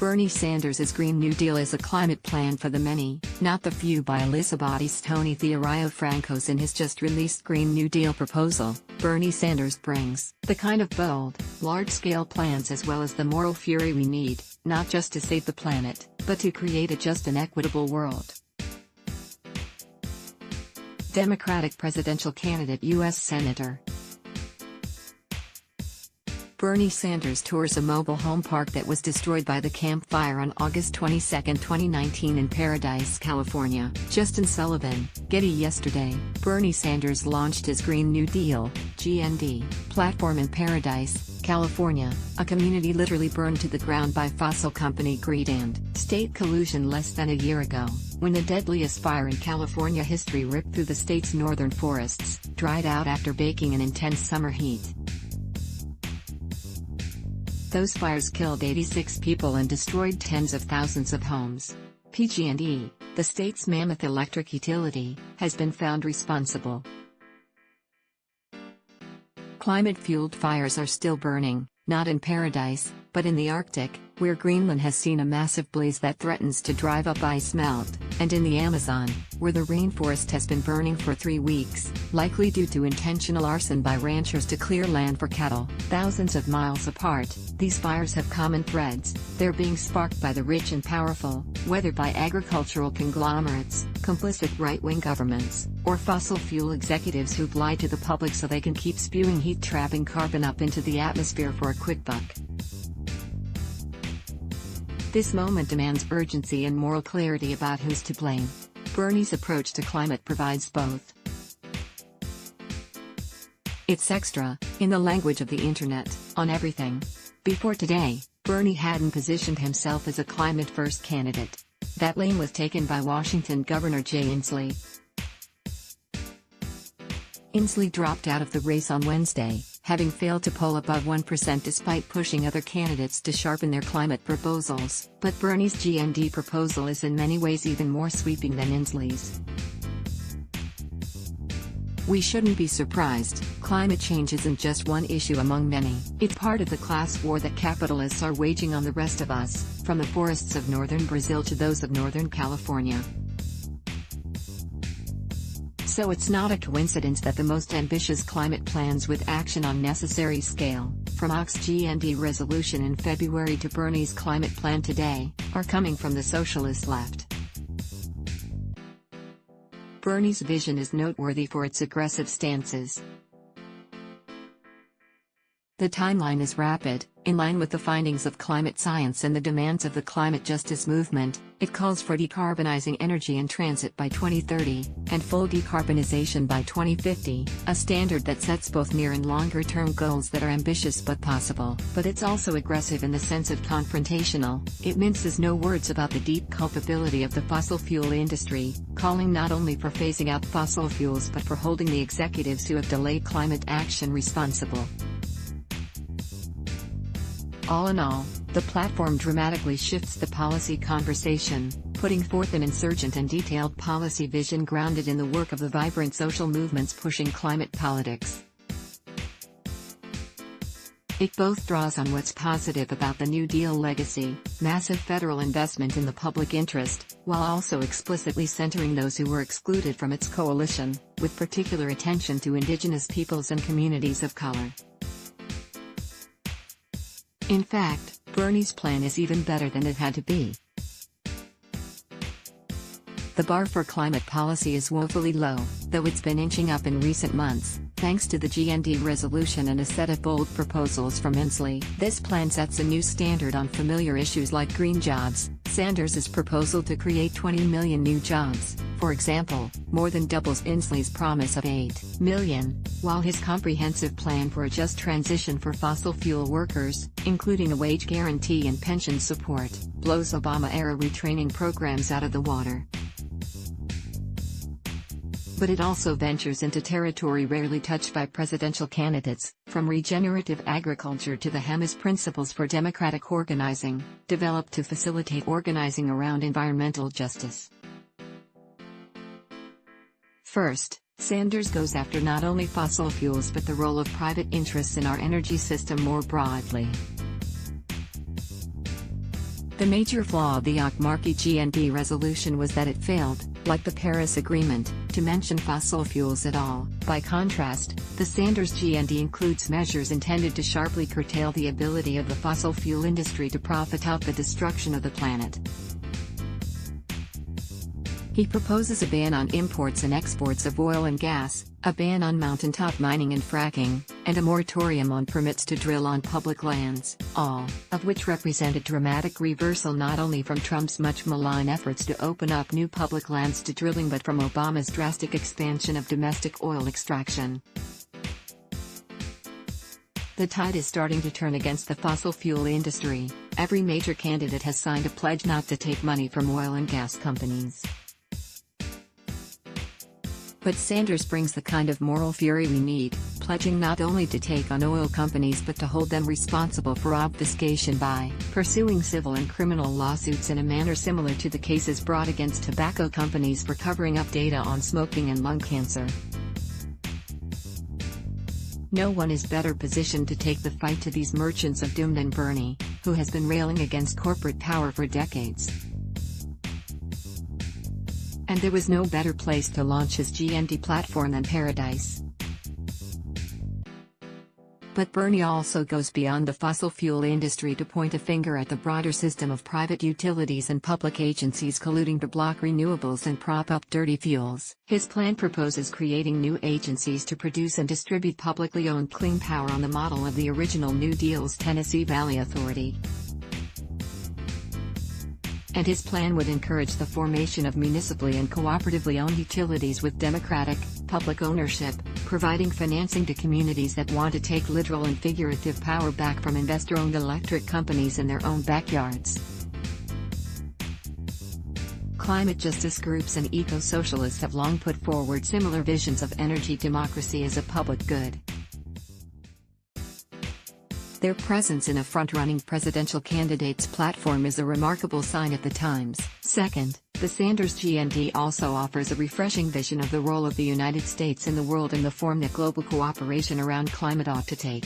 Bernie Sanders' Green New Deal is a climate plan for the many, not the few by Alyssa Battistoni. Thea Riofrancos. In his just-released Green New Deal proposal, Bernie Sanders brings the kind of bold, large-scale plans as well as the moral fury we need, not just to save the planet, but to create a just and equitable world. Democratic presidential candidate U.S. Senator Bernie Sanders tours a mobile home park that was destroyed by the Camp Fire on August 22, 2019 in Paradise, California. Justin Sullivan, Getty. Yesterday, Bernie Sanders launched his Green New Deal (GND) platform in Paradise, California, a community literally burned to the ground by fossil company greed and state collusion less than a year ago, when the deadliest fire in California history ripped through the state's northern forests, dried out after baking in intense summer heat. Those fires killed 86 people and destroyed tens of thousands of homes. PG&E, the state's mammoth electric utility, has been found responsible. Climate-fueled fires are still burning, not in Paradise, but in the Arctic, where Greenland has seen a massive blaze that threatens to drive up ice melt, and in the Amazon, where the rainforest has been burning for 3 weeks, likely due to intentional arson by ranchers to clear land for cattle. Thousands of miles apart, these fires have common threads. They're being sparked by the rich and powerful, whether by agricultural conglomerates, complicit right-wing governments, or fossil fuel executives who've lied to the public so they can keep spewing heat, trapping carbon up into the atmosphere for a quick buck. This moment demands urgency and moral clarity about who's to blame. Bernie's approach to climate provides both. It's extra, in the language of the internet, on everything. Before today, Bernie hadn't positioned himself as a climate-first candidate. That lane was taken by Washington Governor Jay Inslee. Inslee dropped out of the race on Wednesday, having failed to poll above 1% despite pushing other candidates to sharpen their climate proposals. But Bernie's GND proposal is in many ways even more sweeping than Inslee's. We shouldn't be surprised. Climate change isn't just one issue among many. It's part of the class war that capitalists are waging on the rest of us, from the forests of northern Brazil to those of northern California. So it's not a coincidence that the most ambitious climate plans with action on necessary scale, from Ox's GND resolution in February to Bernie's climate plan today, are coming from the socialist left. Bernie's vision is noteworthy for its aggressive stances. The timeline is rapid, in line with the findings of climate science and the demands of the climate justice movement. It calls for decarbonizing energy and transit by 2030, and full decarbonization by 2050, a standard that sets both near and longer-term goals that are ambitious but possible. But it's also aggressive in the sense of confrontational. It minces no words about the deep culpability of the fossil fuel industry, calling not only for phasing out fossil fuels but for holding the executives who have delayed climate action responsible. All in all, the platform dramatically shifts the policy conversation, putting forth an insurgent and detailed policy vision grounded in the work of the vibrant social movements pushing climate politics. It both draws on what's positive about the New Deal legacy, massive federal investment in the public interest, while also explicitly centering those who were excluded from its coalition, with particular attention to indigenous peoples and communities of color. In fact, Bernie's plan is even better than it had to be. The bar for climate policy is woefully low, though it's been inching up in recent months, thanks to the GND resolution and a set of bold proposals from Inslee. This plan sets a new standard on familiar issues like green jobs. Sanders' proposal to create 20 million new jobs, for example, more than doubles Inslee's promise of 8 million, while his comprehensive plan for a just transition for fossil fuel workers, including a wage guarantee and pension support, blows Obama-era retraining programs out of the water. But it also ventures into territory rarely touched by presidential candidates, from regenerative agriculture to the HEMAS principles for democratic organizing, developed to facilitate organizing around environmental justice. First, Sanders goes after not only fossil fuels but the role of private interests in our energy system more broadly. The major flaw of the Markey GND resolution was that it failed, like the Paris Agreement, to mention fossil fuels at all. By contrast, the Sanders GND includes measures intended to sharply curtail the ability of the fossil fuel industry to profit off the destruction of the planet. He proposes a ban on imports and exports of oil and gas, a ban on mountaintop mining and fracking, and a moratorium on permits to drill on public lands, all of which represent a dramatic reversal not only from Trump's much maligned efforts to open up new public lands to drilling but from Obama's drastic expansion of domestic oil extraction. The tide is starting to turn against the fossil fuel industry. Every major candidate has signed a pledge not to take money from oil and gas companies. But Sanders brings the kind of moral fury we need, pledging not only to take on oil companies but to hold them responsible for obfuscation by pursuing civil and criminal lawsuits in a manner similar to the cases brought against tobacco companies for covering up data on smoking and lung cancer. No one is better positioned to take the fight to these merchants of doom than Bernie, who has been railing against corporate power for decades. And there was no better place to launch his GND platform than Paradise. But Bernie also goes beyond the fossil fuel industry to point a finger at the broader system of private utilities and public agencies colluding to block renewables and prop up dirty fuels. His plan proposes creating new agencies to produce and distribute publicly owned clean power on the model of the original New Deal's Tennessee Valley Authority. And his plan would encourage the formation of municipally and cooperatively owned utilities with democratic, public ownership, providing financing to communities that want to take literal and figurative power back from investor-owned electric companies in their own backyards. Climate justice groups and eco-socialists have long put forward similar visions of energy democracy as a public good. Their presence in a front-running presidential candidate's platform is a remarkable sign of the times. Second, the Sanders GND also offers a refreshing vision of the role of the United States in the world and the form that global cooperation around climate ought to take.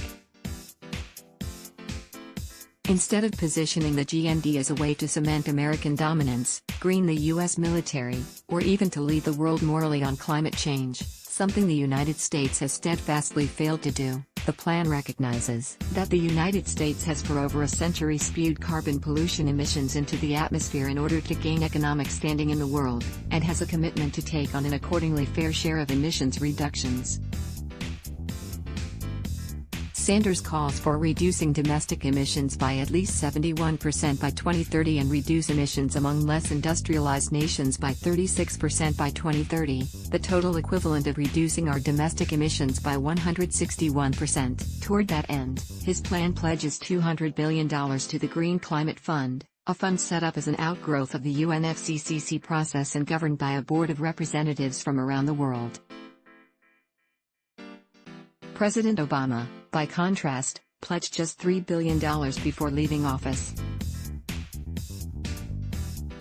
Instead of positioning the GND as a way to cement American dominance, green the U.S. military, or even to lead the world morally on climate change, something the United States has steadfastly failed to do, the plan recognizes that the United States has for over a century spewed carbon pollution emissions into the atmosphere in order to gain economic standing in the world, and has a commitment to take on an accordingly fair share of emissions reductions. Sanders calls for reducing domestic emissions by at least 71% by 2030 and reduce emissions among less industrialized nations by 36% by 2030, the total equivalent of reducing our domestic emissions by 161%. Toward that end, his plan pledges $200 billion to the Green Climate Fund, a fund set up as an outgrowth of the UNFCCC process and governed by a board of representatives from around the world. President Obama, by contrast, pledged just $3 billion before leaving office.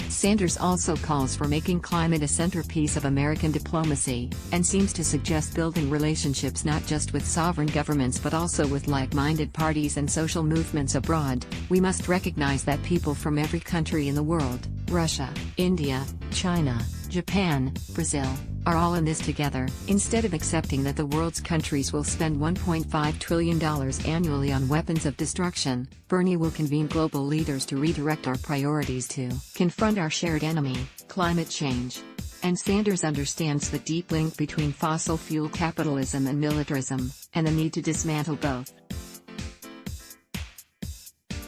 Sanders also calls for making climate a centerpiece of American diplomacy, and seems to suggest building relationships not just with sovereign governments but also with like-minded parties and social movements abroad. We must recognize that people from every country in the world, Russia, India, China, Japan, Brazil, are all in this together. Instead of accepting that the world's countries will spend $1.5 trillion annually on weapons of destruction, Bernie will convene global leaders to redirect our priorities to confront our shared enemy, climate change. And Sanders understands the deep link between fossil fuel capitalism and militarism, and the need to dismantle both.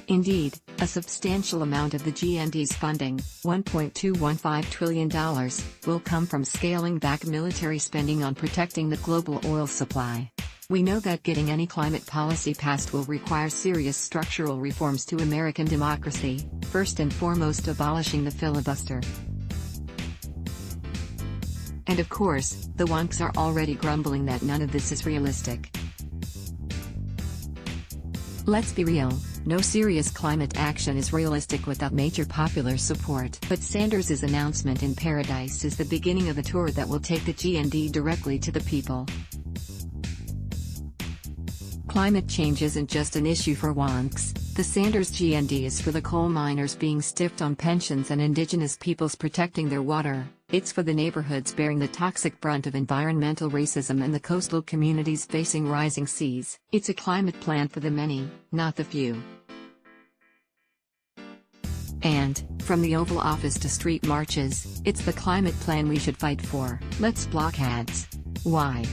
Indeed, a substantial amount of the GND's funding, $1.215 trillion, will come from scaling back military spending on protecting the global oil supply. We know that getting any climate policy passed will require serious structural reforms to American democracy, first and foremost abolishing the filibuster. And of course, the wonks are already grumbling that none of this is realistic. Let's be real, no serious climate action is realistic without major popular support. But Sanders' announcement in Paradise is the beginning of a tour that will take the GND directly to the people. Climate change isn't just an issue for wonks, The Sanders GND is for the coal miners being stiffed on pensions and indigenous peoples protecting their water. It's for the neighborhoods bearing the toxic brunt of environmental racism and the coastal communities facing rising seas. It's a climate plan for the many, not the few. And, from the Oval Office to street marches, it's the climate plan we should fight for. Let's block ads. Why?